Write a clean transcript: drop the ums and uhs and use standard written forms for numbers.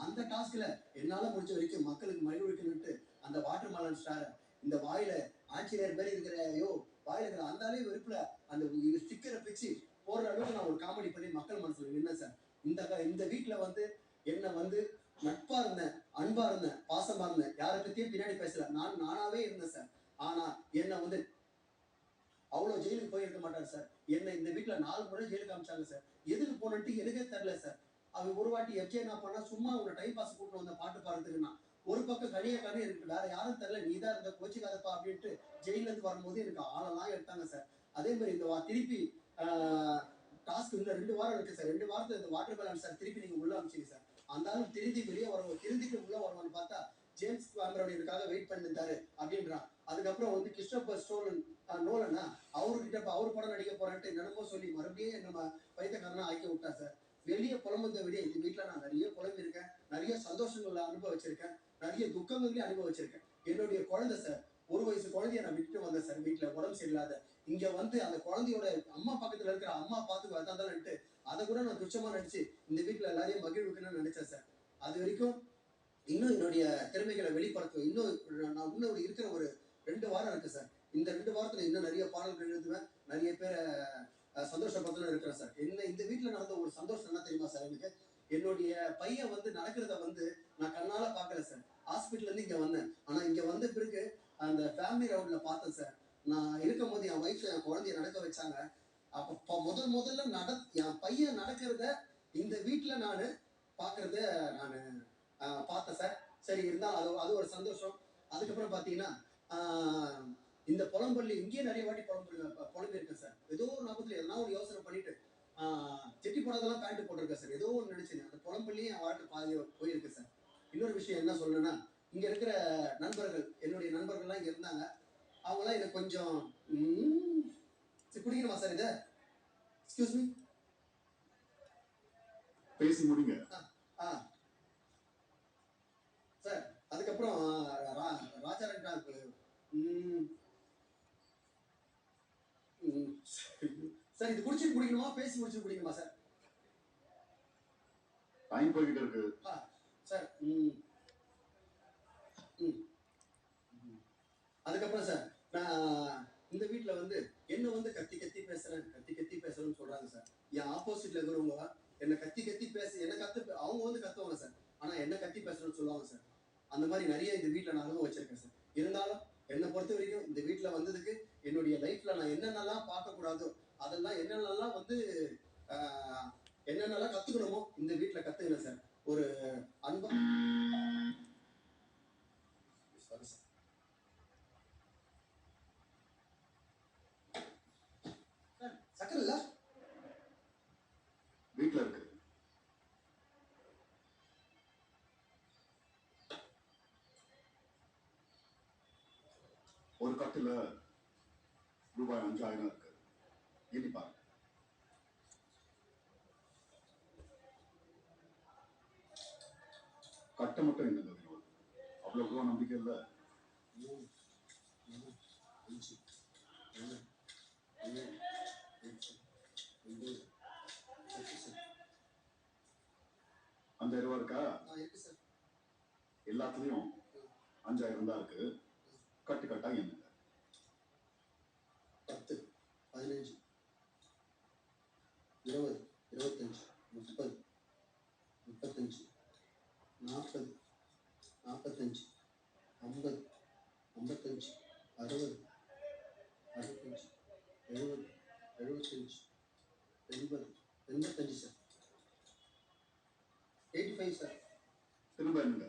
அந்த டாஸ்க்ல என்னால முடிஞ்ச வரைக்கும் மக்களுக்கு மகிழ்விக்கணும்ட்டு அந்த வாட்டர் மெலன் ஸ்டார் இந்த வாயில ஆஞ்சநேயர் மாதிரி இருக்கிற ஐயோ வாயில இருக்கிற அந்த அளவு வெறுப்புல அந்த ஸ்டிக்கரை பிச்சு போடுற அளவுக்கு நான் ஒரு காமெடி பண்ணி மக்கள் மனசுல நின்னேன் சார். இந்த வீட்டுல வந்து என்ன வந்து நட்பா இருந்தேன், அன்பா இருந்தேன், பாசமா இருந்தேன், யாரை பத்தியும் பின்னாடி பேசல, நானாவே இருந்தேன் சார். ஆனா என்ன வந்து அவ்வளவு ஜெயிலுக்கு போயிருக்க மாட்டார் சார். என்ன இந்த வீட்டுல 4 முறை ஜெயிலுக்கு அமிச்சாங்க சார். எதுக்கு போனட்டு எனக்கே தெரியல சார். அவன் ஒரு வாட்டி எஃப்ஜே என்ன பண்ணா, சும்மா உங்க டைம் பாஸ் கூட்டு வந்த பாட்டு பாடுறதுக்குன்னா ஒரு பக்கம் கனிய இருக்கு, வேற யாரும் தெரியல, நீ தான் இருந்த கோச்சிக்காதப்பா அப்படின்ட்டு ஜெயில இருந்து வரும்போது எனக்கு ஆளெல்லாம் எடுத்தாங்க சார். அதே மாதிரி இந்த திருப்பி டாஸ்க் இன்னும் 2 வாரம் இருக்கு சார். 2 வாரத்துல இந்த வாட்டர் பேலன்ஸ் சார் திருப்பி நீங்க உள்ள அமிச்சிங்க சார். அந்த ஆள் திருந்தி வெளியே வருவோம், திருந்திட்டு உள்ள வருவான்னு பார்த்தா ஜேம்ஸ் கேமரன் எனக்காக வெயிட் பண்ணிருந்தாரு அப்படின்றான். அதுக்கப்புறம் வந்து கிறிஸ்டோபர் நோலனா அவர்கிட்ட அவர் படம் நடிக்க போறான்ட்டு என்னமோ சொல்லி மறுபடியும் நம்ம பைத்தியக்காரனா ஆக்கி விட்டா சார். வெளியே புலம்புறதை விட இந்த வீட்டுல நான் நிறைய புலம்பு இருக்கேன், நிறைய சந்தோஷங்களை அனுபவிச்சிருக்கேன், நிறைய துக்கங்களையும் அனுபவிச்சிருக்கேன். என்னுடைய குழந்தை சார், 1 வயசு குழந்தைய நான் விட்டுட்டு வந்தேன் சார். வீட்டுல உடம்பு சரியில்லாத இங்க வந்து அந்த குழந்தையோட அம்மா பக்கத்துல இருக்கிற அம்மா பார்த்து வந்தாதான்ட்டு அதை கூட நான் துச்சமா நினைச்சு இந்த வீட்டுல எல்லாரையும் மகிழ்வுக்குன்னு நினைச்சேன் சார். அது வரைக்கும் இன்னும் என்னுடைய திறமைகளை வெளிப்படுத்தும். நான் இன்னும் இருக்கிற ஒரு 2 வாரம் இருக்கு சார். இந்த 2 வாரத்துல இன்னும் நிறைய பாடல்கள் எழுதுவேன், நிறைய பேரை சந்தோஷப்படுத்தணும் இருக்கிறேன் சார். இந்த வீட்டுல நடந்த ஒரு சந்தோஷம் என்ன தெரியுமா சார்? எனக்கு என்னுடைய பையன் வந்து நடக்கிறத வந்து நான் கண்ணால பாக்கல சார். ஹாஸ்பிட்டல்ல இருந்து இங்க வந்தேன். ஆனா இங்க வந்த பிறகு அந்த ஃபேமிலி ரவுண்ட்ல பார்த்தேன் சார். நான் இருக்கும் போது என் ஒய்ஃப் என் குழந்தைய நடக்க வச்சாங்க. அப்ப முதல்ல என் பையன் நடக்கிறத இந்த வீட்டுல நானு பாக்குறத நானு பார்த்தேன் சார். சரி இருந்தாலும் அது ஒரு சந்தோஷம். அதுக்கப்புறம் பாத்தீங்கன்னா இந்த புலம்பள்ளி இங்கேயே நிறைய வாட்டி புலம்பிருக்கேன் சார். ஏதோ ஒரு நபத்துல எதனா ஒரு யோசனை பண்ணிட்டு செட்டி போனதெல்லாம் பேண்ட் போட்டிருக்கேன் சார். ஏதோ ஒன்று நினைச்சேன். அந்த புலம்பள்ளியும் என் வாழ்க்கை பாதி போயிருக்கு சார். இன்னொரு விஷயம் என்ன சொல்லணும்னா, இங்க இருக்கிற நண்பர்கள், என்னுடைய நண்பர்கள்லாம் இங்க இருந்தாங்க. அவங்களாம் எனக்கு கொஞ்சம் குடிக்கணுமா சார்? இதை எக்ஸ்கியூஸ் மீ, பேசி முடிங்க சார். அதுக்கப்புறம் ராஜாரண்டா சார், இது குடிச்சிட்டு குடிக்கணுமா பேசி முடிச்சு குடிக்கணுமா சார்? டைம் போய்கிட்டு இருக்கு சார். அதுக்கப்புறம் சார், நான் இந்த வீட்டுல வந்து என்ன வந்து கத்தி கத்தி பேசுறேன்னு சொல்றாங்க சார். என் ஆப்போசிட்ல இருக்கிறவங்க என்ன கத்தி பேச அவங்க வந்து கத்துவாங்க சார். ஆனா என்ன கத்தி பேசுறேன்னு சொல்லுவாங்க சார். அந்த மாதிரி நிறைய இந்த வீட்டுல நான் அனுபவிச்சிருக்கேன் சார். இருந்தாலும் என்னை பொறுத்த வரைக்கும் இந்த வீட்டுல வந்ததுக்கு என்னுடைய லைஃப்ல நான் என்னென்னலாம் பார்க்க கூடாதோ அதெல்லாம் என்னென்னலாம் வந்து என்னென்னலாம் கத்துக்கணுமோ இந்த வீட்டுல கத்துக்கிறேன் சார். ஒரு அன்பா சக்கரை இல்ல வீட்டுல இருக்கு. ஒரு கட்டுல ரூபாய் 5000 இருக்கு. எண்ணி பாருங்க. கட்ட மட்டும் என்னங்க வினோத்? அவ்வளவு நம்பிக்கை இல்ல. அந்த 20 இருக்கா? எல்லாத்துலயும் 5000 தான் இருக்கு. கட்டு கட்டா என்னங்க? 10, 15, 20, 25, 30, 35, 40, 45, 50, 55, 60, 65, 70, 75, 80, 85 சார். 85 சார். திரும்ப என்னங்க?